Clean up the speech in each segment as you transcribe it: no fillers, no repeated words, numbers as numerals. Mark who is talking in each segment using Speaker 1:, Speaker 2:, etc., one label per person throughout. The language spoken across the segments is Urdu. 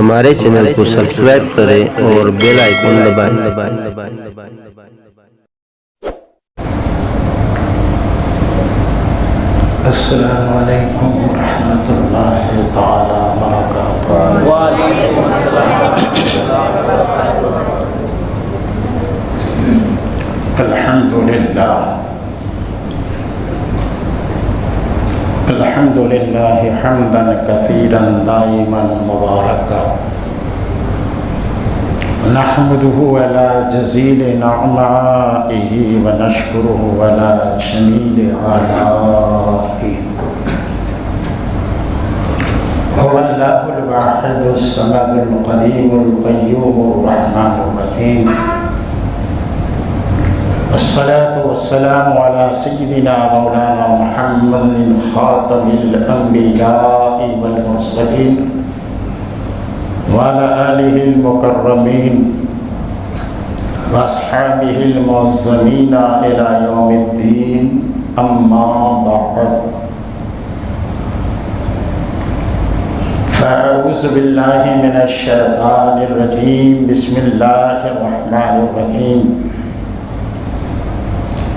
Speaker 1: ہمارے چینل کو سبسکرائب کریں اور بیل آئیکن دبائیں۔
Speaker 2: السلام علیکم ورحمۃ اللہ تعالی وبرکاتہ۔
Speaker 3: وعلیکم السلام۔
Speaker 2: الحمد للہ حمدا کثیرا دائما مبارکا، نحمده علی جزیل نعمائه ونشکره علی شمیل آلائه۔ هو اللہ الواحد الصمد القدیم القیوم الرحمن الرحیم، والصلاة والسلام على سيدنا مولانا محمد خاتم الأنبياء والمرسلين وعلى آله المكرمين وأصحابه المعظمين إلى يوم الدين، أما بعد، فأعوذ بالله من الشيطان الرجيم، بسم الله الرحمن الرحيم،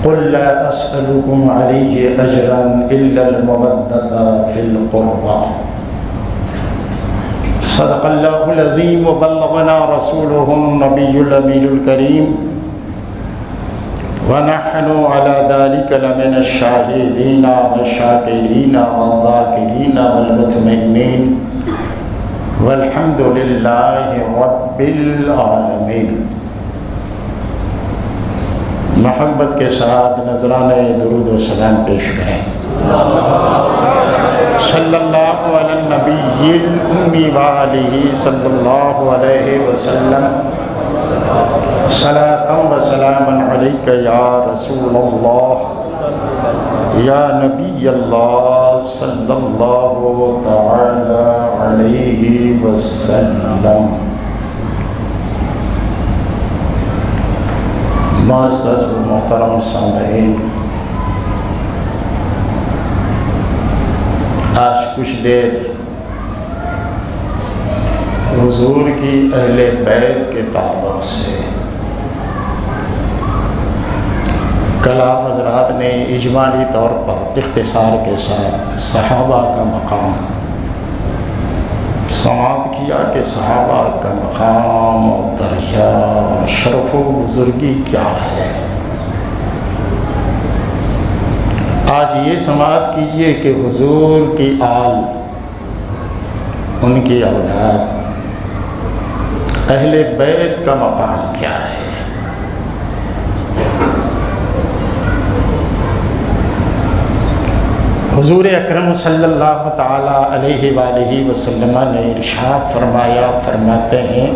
Speaker 2: قل لا أسألكم عليه أجرا إلا المودة في القربى، صدق الله العظيم وبلغنا رسوله النبي الأمين الكريم، ونحن على ذلك لمن الشاهدين والشاكرين والذاكرين والمطمئنين، والحمد لله رب العالمين۔ محبت کے ساتھ نذرانہ درود و سلام پیش کریں۔ صلی اللہ علی النبی الامی وآلہ صلی اللہ علیہ وسلم، صلاۃ و سلاما علیک یا رسول اللہ یا نبی اللہ صلی اللہ تعالی علیہ وسلم۔ معزز و محترم سامعین، آج کچھ دیر حضور کی اہل بیت کے تعلق سے کل آپ حضرات نے اجمالی طور پر اختصار کے ساتھ صحابہ کا مقام سماعت کیا کہ صحابہ کا مقام و درجہ شرف و بزرگی کیا ہے۔ آج یہ سماعت کیجئے کہ حضور کی آل، ان کی اولاد، اہل بیت کا مقام کیا ہے۔ حضور اکرم صلی اللہ تعالی علیہ وآلہ وسلم نے ارشاد فرمایا، فرماتے ہیں،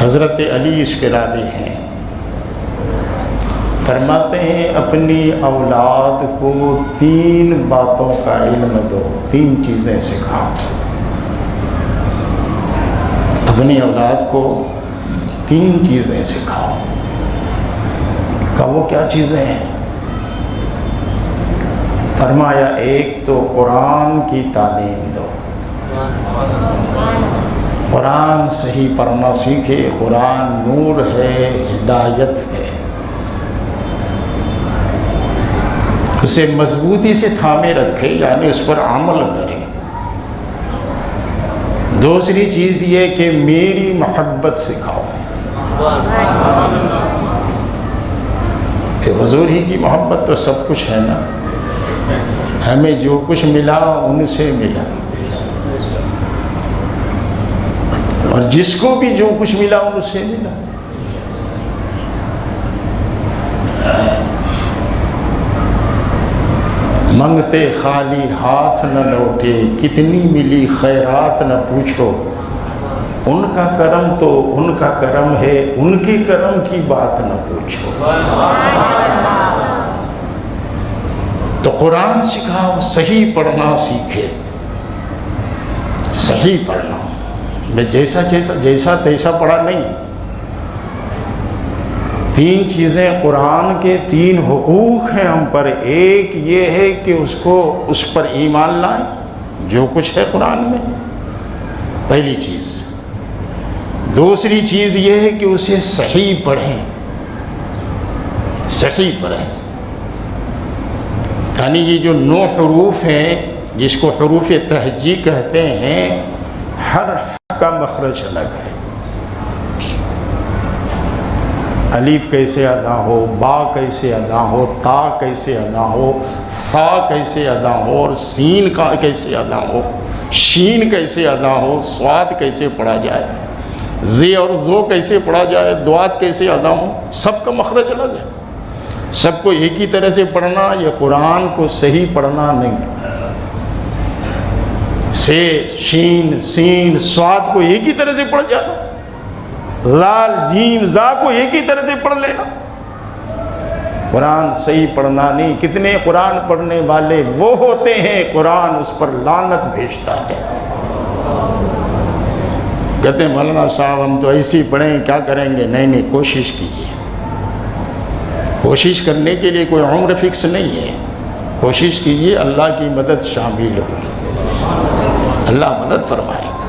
Speaker 2: حضرت علی اس کے راوی ہیں، فرماتے ہیں اپنی اولاد کو 3 باتوں کا علم دو، 3 چیزیں سکھاؤ۔ اپنی اولاد کو 3 چیزیں سکھاؤ۔ کہ وہ کیا چیزیں ہیں؟ فرمایا ایک تو قرآن کی تعلیم دو، قرآن صحیح پڑھنا سیکھے، قرآن نور ہے، ہدایت ہے، اسے مضبوطی سے تھامے رکھے، یعنی اس پر عمل کرے۔ دوسری چیز یہ کہ میری محبت سکھاؤ، کہ حضور ہی کی محبت تو سب کچھ ہے نا، ہمیں جو کچھ ملا ان سے ملا، اور جس کو بھی جو کچھ ملا ان سے ملا۔ منگتے خالی ہاتھ نہ لوٹے، کتنی ملی خیرات نہ پوچھو، ان کا کرم تو ان کا کرم ہے، ان کے کرم کی بات نہ پوچھو۔ تو قرآن سکھاؤ، صحیح پڑھنا سیکھے، صحیح پڑھنا، جیسا تیسا پڑھا نہیں۔ 3 چیزیں قرآن کے 3 حقوق ہیں ہم پر۔ ایک یہ ہے کہ اس پر ایمان لائیں، جو کچھ ہے قرآن میں۔ پہلی چیز۔ دوسری چیز یہ ہے کہ اسے صحیح پڑھیں، صحیح پڑھیں، یعنی یہ جو 9 حروف ہیں جس کو حروف تہجی کہتے ہیں، ہر حرف کا مخرج الگ ہے۔ الف کیسے ادا ہو، با کیسے ادا ہو، تا کیسے ادا ہو، فا کیسے ادا ہو، اور سین کا کیسے ادا ہو، شین کیسے ادا ہو، صاد کیسے پڑھا جائے، زی اور زو کیسے پڑھا جائے، دوات کیسے ادا ہو، سب کا مخرج الگ ہے۔ سب کو ایک ہی طرح سے پڑھنا یا قرآن کو صحیح پڑھنا نہیں۔ سے شین سین صاد کو ایک ہی طرح سے پڑھ جانا، لال جیم زا کو ایک ہی طرح سے پڑھ لینا، قرآن صحیح پڑھنا نہیں۔ کتنے قرآن پڑھنے والے وہ ہوتے ہیں قرآن اس پر لعنت بھیجتا ہے، کہتے ہیں مولانا صاحب ہم تو ایسی پڑھیں کیا کریں گے؟ نہیں، کوشش کیجیے۔ کوشش کرنے کے لیے کوئی عمر فکس نہیں ہے، کوشش کیجیے، اللہ کی مدد شامل ہوگی، اللہ مدد فرمائے گا۔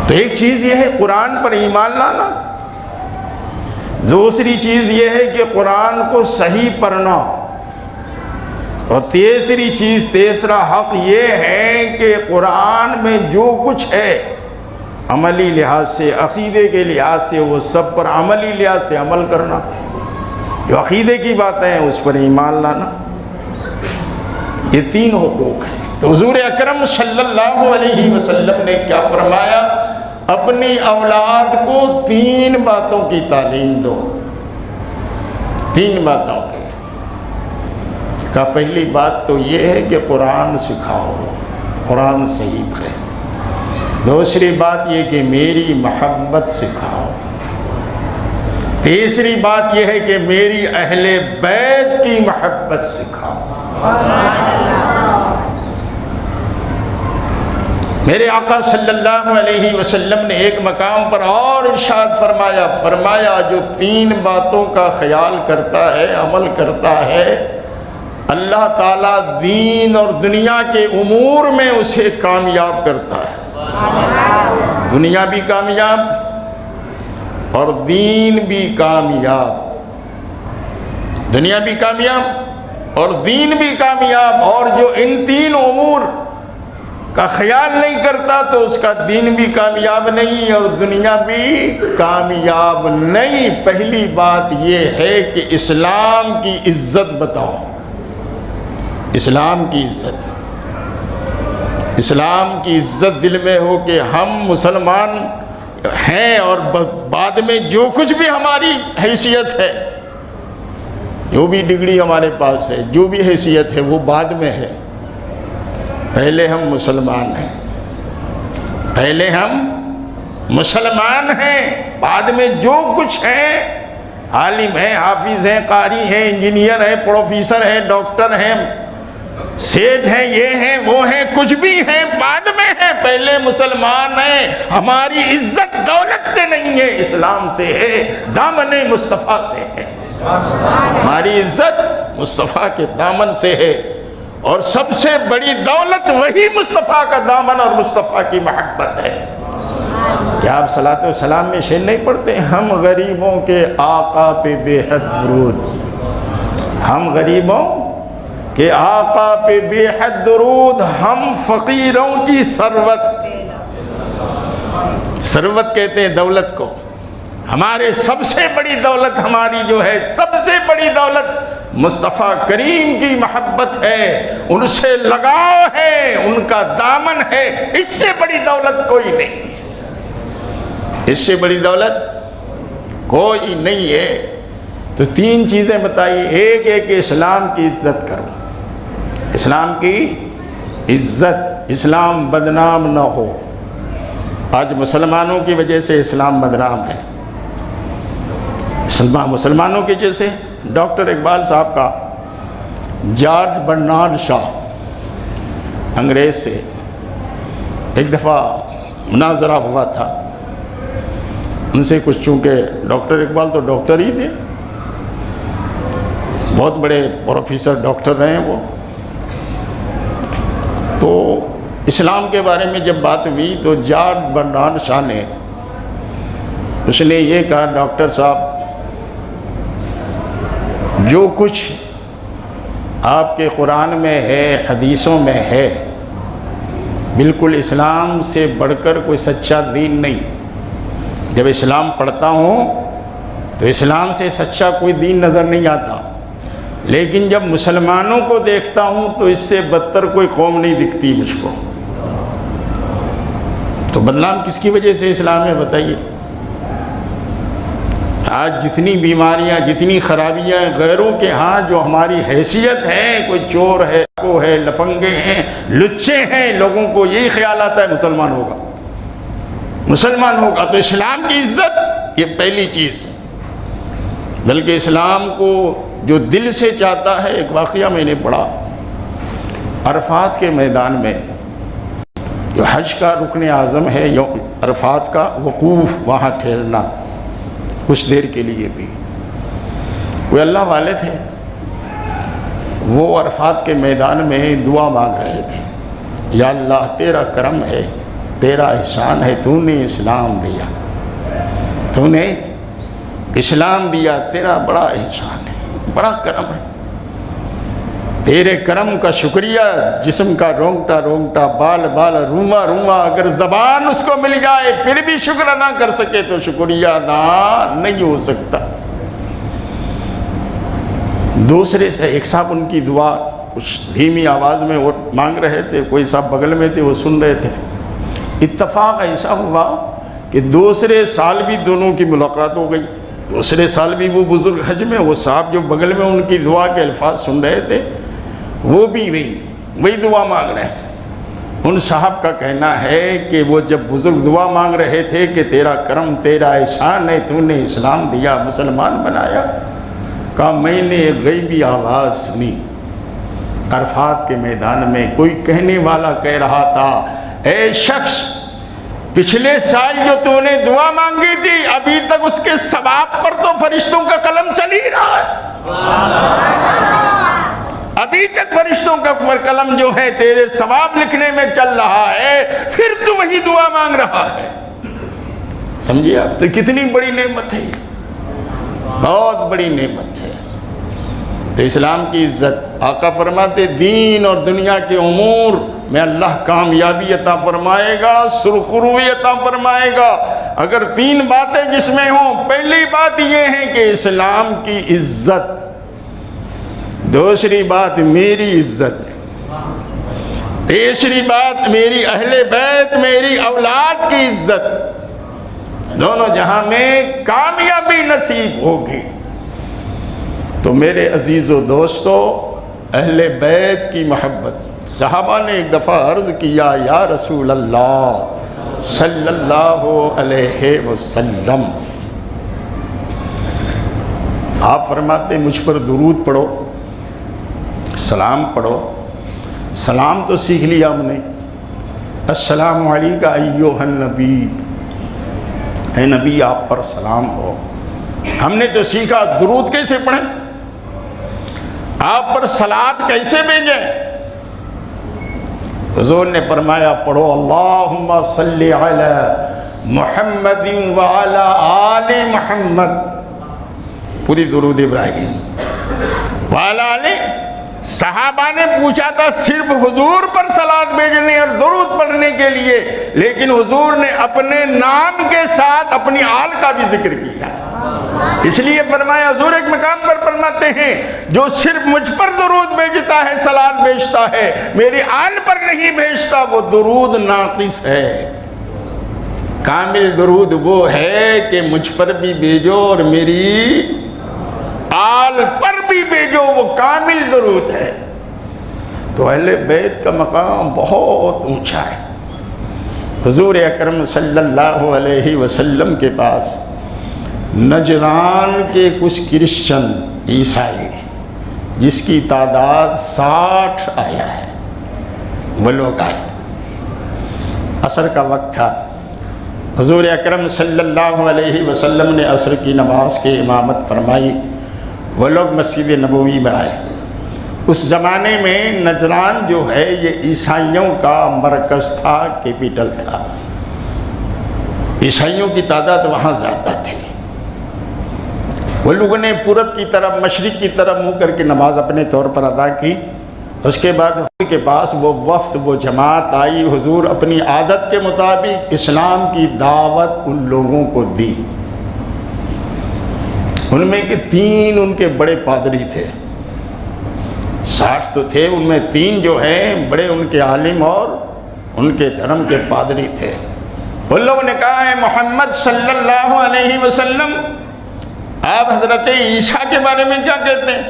Speaker 2: تو ایک چیز یہ ہے قرآن پر ایمان لانا، دوسری چیز یہ ہے کہ قرآن کو صحیح پڑھنا، اور تیسری چیز، تیسرا حق یہ ہے کہ قرآن میں جو کچھ ہے عملی لحاظ سے، عقیدے کے لحاظ سے، وہ سب پر عملی لحاظ سے عمل کرنا، جو عقیدے کی باتیں ہیں اس پر ایمان لانا۔ یہ 3 حقوق ہیں۔ تو حضور اکرم صلی اللہ علیہ وسلم نے کیا فرمایا؟ اپنی اولاد کو 3 باتوں کی تعلیم دو، 3 باتوں کی۔ کا پہلی بات تو یہ ہے کہ قرآن سکھاؤ، قرآن صحیح پڑھے۔ دوسری بات یہ کہ میری محبت سکھاؤ۔ تیسری بات یہ ہے کہ میری اہل بیت کی محبت سکھاؤ۔ میرے آقا صلی اللہ علیہ وسلم نے ایک مقام پر اور ارشاد فرمایا جو 3 باتوں کا خیال کرتا ہے، عمل کرتا ہے، اللہ تعالیٰ دین اور دنیا کے امور میں اسے کامیاب کرتا ہے۔ دنیا بھی کامیاب اور دین بھی کامیاب، دنیا بھی کامیاب اور دین بھی کامیاب۔ اور جو ان 3 امور کا خیال نہیں کرتا تو اس کا دین بھی کامیاب نہیں اور دنیا بھی کامیاب نہیں۔ پہلی بات یہ ہے کہ اسلام کی عزت بتاؤ، اسلام کی عزت، اسلام کی عزت دل میں ہو کہ ہم مسلمان ہیں، اور بعد میں جو کچھ بھی ہماری حیثیت ہے، جو بھی ڈگری ہمارے پاس ہے، جو بھی حیثیت ہے، وہ بعد میں ہے۔ پہلے ہم مسلمان ہیں، پہلے ہم مسلمان ہیں، بعد میں جو کچھ ہے، عالم ہیں، حافظ ہیں، قاری ہیں، انجینئر ہیں، پروفیسر ہیں، ڈاکٹر ہیں، سیٹھ ہیں، یہ ہیں، وہ ہیں، کچھ بھی ہیں، بعد میں ہیں، پہلے مسلمان ہیں۔ ہماری عزت دولت سے نہیں ہے، اسلام سے ہے، دامن مصطفیٰ سے ہے۔ ہماری عزت مصطفیٰ کے دامن سے ہے، اور سب سے بڑی دولت وہی مصطفیٰ کا دامن اور مصطفیٰ کی محبت ہے۔ کیا آپ صلاۃ و سلام میں شعر نہیں پڑھتے؟ ہم غریبوں کے آقا پہ بے حد درود، ہم غریبوں کہ آقا پہ بے حد درود، ہم فقیروں کی ثروت، ثروت کہتے ہیں دولت کو، ہمارے سب سے بڑی دولت، ہماری جو ہے سب سے بڑی دولت مصطفیٰ کریم کی محبت ہے، ان سے لگاؤ ہے، ان کا دامن ہے، اس سے بڑی دولت کوئی نہیں، اس سے بڑی دولت کوئی نہیں ہے۔ تو 3 چیزیں بتائی، ایک ہے کہ اسلام کی عزت کرو، اسلام کی عزت، اسلام بدنام نہ ہو۔ آج مسلمانوں کی وجہ سے اسلام بدنام ہے، مسلمانوں کی وجہ سے۔ ڈاکٹر اقبال صاحب کا جارج برنارڈ شاہ انگریز سے ایک دفعہ مناظرہ ہوا تھا، ان سے کچھ، چونکہ ڈاکٹر اقبال تو ڈاکٹر ہی تھے، بہت بڑے پروفیسر ڈاکٹر رہے ہیں وہ، تو اسلام کے بارے میں جب بات ہوئی تو جارج برنارڈ شاہ نے اس نے یہ کہا، ڈاکٹر صاحب جو کچھ آپ کے قرآن میں ہے، حدیثوں میں ہے، بالکل اسلام سے بڑھ کر کوئی سچا دین نہیں۔ جب اسلام پڑھتا ہوں تو اسلام سے سچا کوئی دین نظر نہیں آتا، لیکن جب مسلمانوں کو دیکھتا ہوں تو اس سے بدتر کوئی قوم نہیں دکھتی مجھ کو۔ تو بدنام کس کی وجہ سے اسلام ہے بتائیے؟ آج جتنی بیماریاں، جتنی خرابیاں غیروں کے ہاں جو ہماری حیثیت ہے، کوئی چور ہے، کو ہے، لفنگے ہیں، لچے ہیں، لوگوں کو یہی خیال آتا ہے مسلمان ہوگا، مسلمان ہوگا تو اسلام کی عزت، یہ پہلی چیز۔ بلکہ اسلام کو جو دل سے چاہتا ہے، ایک واقعہ میں نے پڑھا، عرفات کے میدان میں جو حج کا رکن اعظم ہے، عرفات کا وقوف، وہاں ٹھہرنا کچھ دیر کے لیے بھی، وہ اللہ والے تھے، وہ عرفات کے میدان میں دعا مانگ رہے تھے، یا اللہ تیرا کرم ہے، تیرا احسان ہے، تو نے اسلام دیا، تو نے اسلام دیا، تیرا بڑا احسان ہے، بڑا کرم ہے، تیرے کرم کا شکریہ، جسم کا رونگٹا رونگٹا، بال بال، روما روما، اگر زبان اس کو مل جائے پھر بھی شکر ادا کر سکے تو شکریہ ادا نہیں ہو سکتا۔ دوسرے سے ایک صاحب ان کی دعا کچھ دھیمی آواز میں وہ مانگ رہے تھے، کوئی صاحب بغل میں تھے وہ سن رہے تھے۔ اتفاق ایسا ہوا کہ دوسرے سال بھی دونوں کی ملاقات ہو گئی، دوسرے سال بھی وہ بزرگ حج میں، وہ صاحب جو بغل میں ان کی دعا کے الفاظ سن رہے تھے وہ بھی وہی دعا مانگ رہے ہیں۔ ان صاحب کا کہنا ہے کہ وہ جب بزرگ دعا مانگ رہے تھے کہ تیرا کرم، تیرا احسان ہے، تو نے اسلام دیا، مسلمان بنایا، کہا میں نے ایک غیبی آواز سنی عرفات کے میدان میں، کوئی کہنے والا کہہ رہا تھا، اے شخص پچھلے سال جو تو نے دعا مانگی تھی ابھی تک اس کے ثواب پر تو فرشتوں کا قلم چل ہی رہا ہے، ابھی تک فرشتوں کا قلم جو ہے تیرے ثواب لکھنے میں چل رہا ہے، پھر تو وہی دعا مانگ رہا ہے۔ سمجھے آپ؟ تو کتنی بڑی نعمت ہے، بہت بڑی نعمت ہے۔ تو اسلام کی عزت، آقا فرماتے دین اور دنیا کے امور میں اللہ کامیابی عطا فرمائے گا، سرخروئی عطا فرمائے گا اگر تین باتیں جس میں ہوں۔ پہلی بات یہ ہے کہ اسلام کی عزت، دوسری بات میری عزت، تیسری بات میری اہل بیت، میری اولاد کی عزت، دونوں جہاں میں کامیابی نصیب ہوگی۔ تو میرے عزیز و دوستو، اہل بیت کی محبت، صحابہ نے ایک دفعہ عرض کیا، یا رسول اللہ صلی اللہ علیہ وسلم، آپ فرماتے مجھ پر درود پڑھو، سلام پڑھو۔ سلام تو سیکھ لیا ہم نے، السلام علیکم ایھا النبی، اے نبی آپ پر سلام ہو۔ ہم نے تو سیکھا درود کیسے پڑھیں، آپ پر صلوات کیسے بھیجیں۔ حضور نے فرمایا پڑھو اللہم صلی علی محمد وعلی آل محمد، پوری درود ابراہیم وعلی آل۔ صحابہ نے پوچھا تھا صرف حضور پر صلوات بھیجنے اور درود پڑھنے کے لیے، لیکن حضور نے اپنے نام کے ساتھ اپنی آل کا بھی ذکر کیا، اس لیے فرمایا، حضور ایک مقام پر فرماتے ہیں جو صرف مجھ پر درود بھیجتا ہے، صلوات بھیجتا ہے، میری آل پر نہیں بھیجتا، وہ درود ناقص ہے۔ کامل درود وہ ہے کہ مجھ پر بھی بھیجو اور میری آل پر بھی بھیجو، وہ کامل درود ہے۔ تو اہل بیت کا مقام بہت اونچا ہے۔ حضور اکرم صلی اللہ علیہ وسلم کے پاس نجران کے کچھ کرسچن عیسائی جس کی تعداد 60 آیا ہے، وہ لوگ آئے، عصر کا وقت تھا، حضور اکرم صلی اللہ علیہ وسلم نے عصر کی نماز کی امامت فرمائی، وہ لوگ مسجد نبوی میں آئے، اس زمانے میں نجران جو ہے یہ عیسائیوں کا مرکز تھا، کیپٹل تھا، عیسائیوں کی تعداد وہاں زیادہ تھی۔ وہ لوگوں نے پورب کی طرف، مشرق کی طرف منہ کر کے نماز اپنے طور پر ادا کی۔ اس کے بعد حضور کے پاس وہ وفد، وہ جماعت آئی، حضور اپنی عادت کے مطابق اسلام کی دعوت ان لوگوں کو دی۔ ان میں کہ 3 ان کے بڑے پادری تھے، 60 تو تھے، ان میں 3 جو ہیں بڑے ان کے عالم اور ان کے دھرم کے پادری تھے۔ ان لوگوں نے کہا ہے محمد صلی اللہ علیہ وسلم آپ حضرت عیسیٰ کے بارے میں کیا کہتے ہیں؟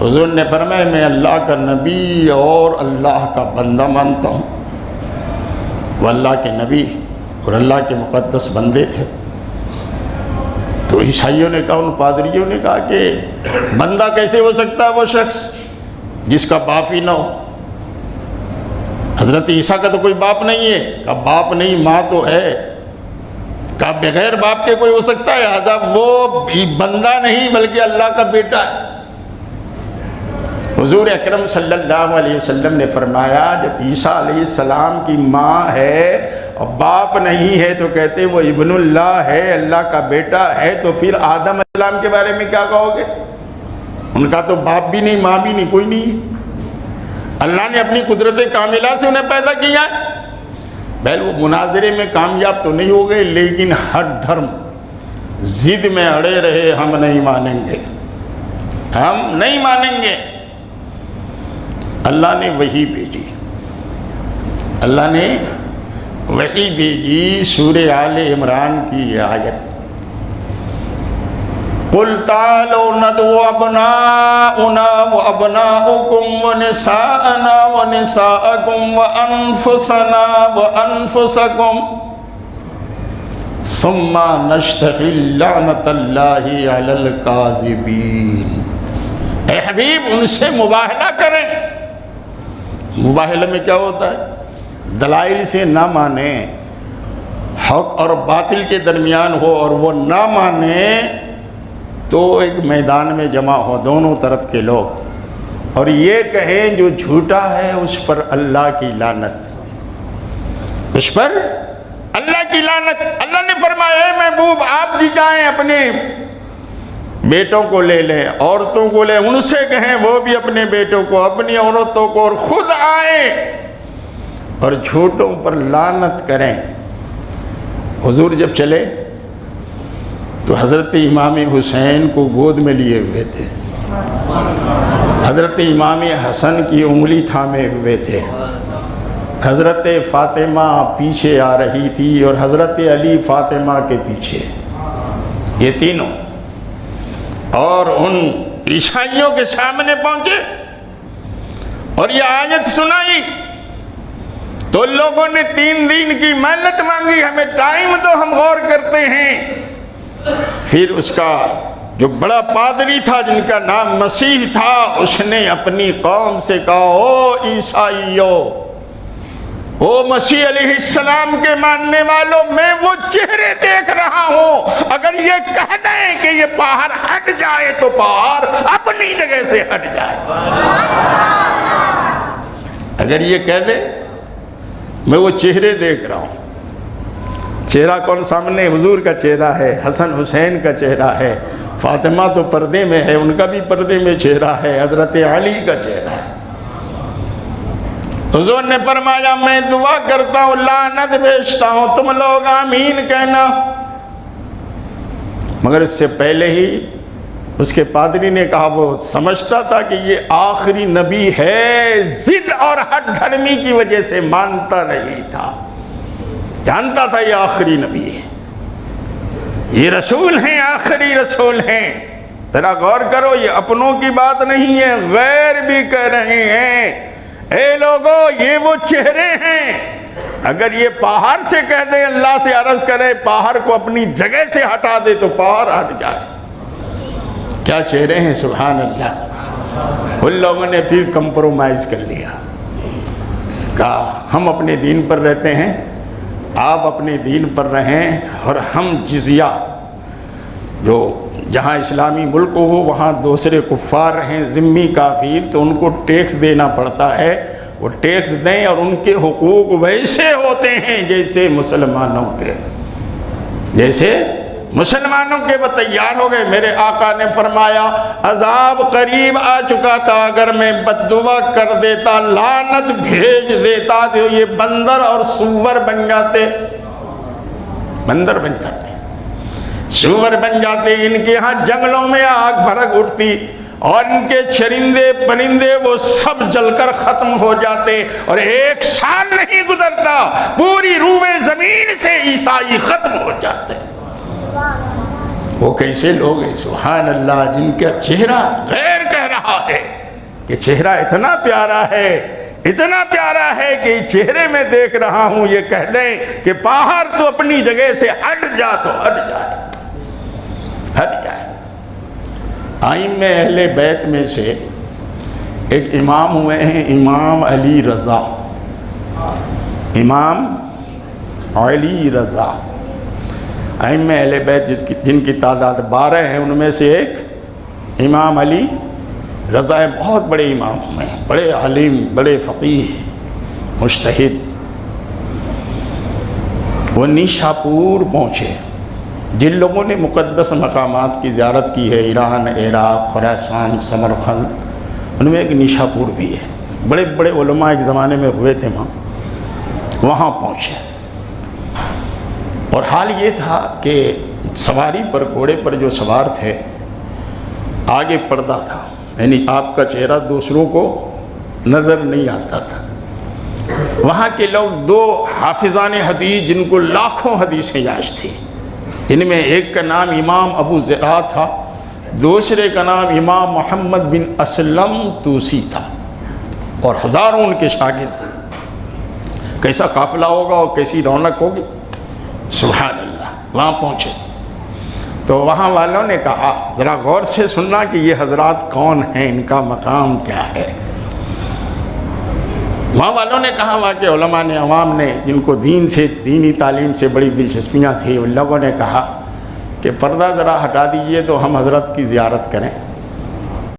Speaker 2: حضور نے فرمایا میں اللہ کا نبی اور اللہ کا بندہ مانتا ہوں۔ وہ اللہ کے نبی اور اللہ کے مقدس بندے تھے۔ تو عیسائیوں نے کہا، ان پادریوں نے کہا کہ بندہ کیسے ہو سکتا ہے وہ شخص جس کا باپ ہی نہ ہو؟ حضرت عیسیٰ کا تو کوئی باپ نہیں ہے۔ کہا باپ نہیں، ماں تو ہے۔ کہا بغیر باپ کے کوئی ہو سکتا ہے؟ عذاب وہ بندہ نہیں بلکہ اللہ کا بیٹا ہے۔ حضور اکرم صلی اللہ علیہ وسلم نے فرمایا جب عیسیٰ علیہ السلام کی ماں ہے اور باپ نہیں ہے تو کہتے وہ ابن اللہ ہے، اللہ کا بیٹا ہے، تو پھر آدم علیہ السلام کے بارے میں کیا کہو گے؟ ان کا تو باپ بھی نہیں، ماں بھی نہیں، کوئی نہیں۔ اللہ نے اپنی قدرت کاملہ سے انہیں پیدا کیا ہے۔ بہل وہ مناظرے میں کامیاب تو نہیں ہو گئے، لیکن ہر دھرم ضد میں اڑے رہے، ہم نہیں مانیں گے، ہم نہیں مانیں گے۔ اللہ نے وحی بھیجی، اللہ نے وحی بھیجی، سورہ آل عمران کی یہ آیت، قُلْ تَعَالَوْا نَدْعُ أَبْنَاءَنَا وَأَبْنَاءَكُمْ وَنِسَاءَنَا وَنِسَاءَكُمْ وَأَنفُسَنَا وَأَنفُسَكُمْ ثُمَّ نَشْتَحِلْ لَعْنَةَ اللَّهِ عَلَى الْكَاذِبِينَ۔ اے حبیب ان سے مباہلہ کریں۔ مباہلہ میں کیا ہوتا ہے؟ دلائل سے نہ مانیں، حق اور باطل کے درمیان ہو اور وہ نہ مانیں تو ایک میدان میں جمع ہو دونوں طرف کے لوگ اور یہ کہیں جو جھوٹا ہے اس پر اللہ کی لعنت، اس پر اللہ کی لعنت۔ اللہ نے فرمایا اے محبوب آپ بھی جائیں اپنے بیٹوں کو لے لیں، عورتوں کو لیں، ان سے کہیں وہ بھی اپنے بیٹوں کو، اپنی عورتوں کو، اور خود آئیں اور جھوٹوں پر لعنت کریں۔ حضور جب چلے تو حضرت امام حسین کو گود میں لیے ہوئے تھے، حضرت امام حسن کی انگلی تھامے ہوئے تھے، حضرت فاطمہ پیچھے آ رہی تھی اور حضرت علی فاطمہ کے پیچھے، یہ تینوں، اور ان عیسائیوں کے سامنے پہنچے اور یہ آیت سنائی تو لوگوں نے 3 دن کی مہلت مانگی، ہمیں ٹائم دو، ہم غور کرتے ہیں۔ پھر اس کا جو بڑا پادری تھا جن کا نام مسیح تھا، اس نے اپنی قوم سے کہا او عیسائیوں، او مسیح علیہ السلام کے ماننے والوں، میں وہ چہرے دیکھ رہا ہوں، اگر یہ کہہ دیں کہ یہ پہاڑ ہٹ جائے تو پہاڑ اپنی جگہ سے ہٹ جائے۔ اگر یہ کہہ دے میں وہ چہرے دیکھ رہا ہوں، چہرہ کون سامنے؟ حضور کا چہرہ ہے، حسن حسین کا چہرہ ہے، فاطمہ تو پردے میں ہے، ان کا بھی پردے میں چہرہ ہے، حضرت علی کا چہرہ ہے۔ حضور نے فرمایا میں دعا کرتا ہوں، لعنت بھیجتا ہوں، تم لوگ آمین کہنا۔ مگر اس سے پہلے ہی اس کے پادری نے کہا وہ سمجھتا تھا کہ یہ آخری نبی ہے، ضد اور ہٹ دھرمی کی وجہ سے مانتا نہیں تھا، جانتا تھا یہ آخری نبی ہے، یہ رسول ہیں، آخری رسول ہیں۔ ذرا غور کرو، یہ اپنوں کی بات نہیں ہے، غیر بھی کہہ رہے ہیں اے لوگو یہ وہ چہرے ہیں، اگر یہ پہاڑ سے کہہ دیں، اللہ سے عرض کرے پہاڑ کو اپنی جگہ سے ہٹا دے تو پہاڑ ہٹ جائے۔ کیا چہرے ہیں، سبحان اللہ۔ ان لوگوں نے پھر کمپرومائز کر لیا، کہا ہم اپنے دین پر رہتے ہیں، آپ اپنے دین پر رہیں، اور ہم جزیہ جو جہاں اسلامی ملک ہو وہاں دوسرے کفار ہیں ذمی کافر، تو ان کو ٹیکس دینا پڑتا ہے، وہ ٹیکس دیں، اور ان کے حقوق ویسے ہوتے ہیں جیسے مسلمانوں کے، جیسے مسلمانوں کے وہ تیار ہو گئے۔ میرے آقا نے فرمایا عذاب قریب آ چکا تھا، اگر میں بد دعا کر دیتا، لعنت بھیج دیتا تو یہ بندر اور سور بن جاتے، بندر بن جاتے، سور بن جاتے، ان کے ہاں جنگلوں میں آگ بھڑک اٹھتی، اور ان کے چرندے پرندے وہ سب جل کر ختم ہو جاتے، اور 1 سال نہیں گزرتا پوری روئے زمین سے عیسائی ختم ہو جاتے۔ وہ کیسے لوگ ہیں سبحان اللہ، جن کا چہرہ غیر کہہ رہا ہے کہ چہرہ اتنا پیارا ہے، اتنا پیارا ہے کہ چہرے میں دیکھ رہا ہوں، یہ کہہ دیں کہ پہاڑ تو اپنی جگہ سے ہٹ جا تو ہٹ جائے، ہٹ جائے۔ ائمہ اہل بیت میں سے ایک امام ہوئے ہیں امام علی رضا، امام علی رضا۔ ائمہ اہل بیت جن کی تعداد 12 ہیں، ان میں سے ایک امام علی رضا بہت بڑے امام ہوئے ہیں، بڑے عالم، بڑے فقیہ، مجتہد۔ وہ نیشاپور پہنچے۔ جن لوگوں نے مقدس مقامات کی زیارت کی ہے، ایران، عراق، خراسان، سمرقند، ان میں ایک نیشاپور بھی ہے، بڑے بڑے علماء ایک زمانے میں ہوئے تھے وہاں پہنچے۔ اور حال یہ تھا کہ سواری پر، گھوڑے پر جو سوار تھے، آگے پردہ تھا، یعنی آپ کا چہرہ دوسروں کو نظر نہیں آتا تھا۔ وہاں کے لوگ 2 حافظان حدیث جن کو لاکھوں حدیثیں یاد تھی، جن میں ایک کا نام امام ابو زرع تھا، دوسرے کا نام امام محمد بن اسلم توسی تھا، اور ہزاروں ان کے شاگرد۔ کیسا قافلہ ہوگا اور کیسی رونق ہوگی، سبحان اللہ۔ وہاں پہنچے تو وہاں والوں نے کہا، ذرا غور سے سننا کہ یہ حضرات کون ہیں، ان کا مقام کیا ہے۔ وہاں والوں نے کہا، وہاں کے علماء نے، عوام نے، جن کو دین سے، دینی تعلیم سے بڑی دلچسپیاں تھیں، ان لوگوں نے کہا کہ پردہ ذرا ہٹا دیجئے تو ہم حضرت کی زیارت کریں۔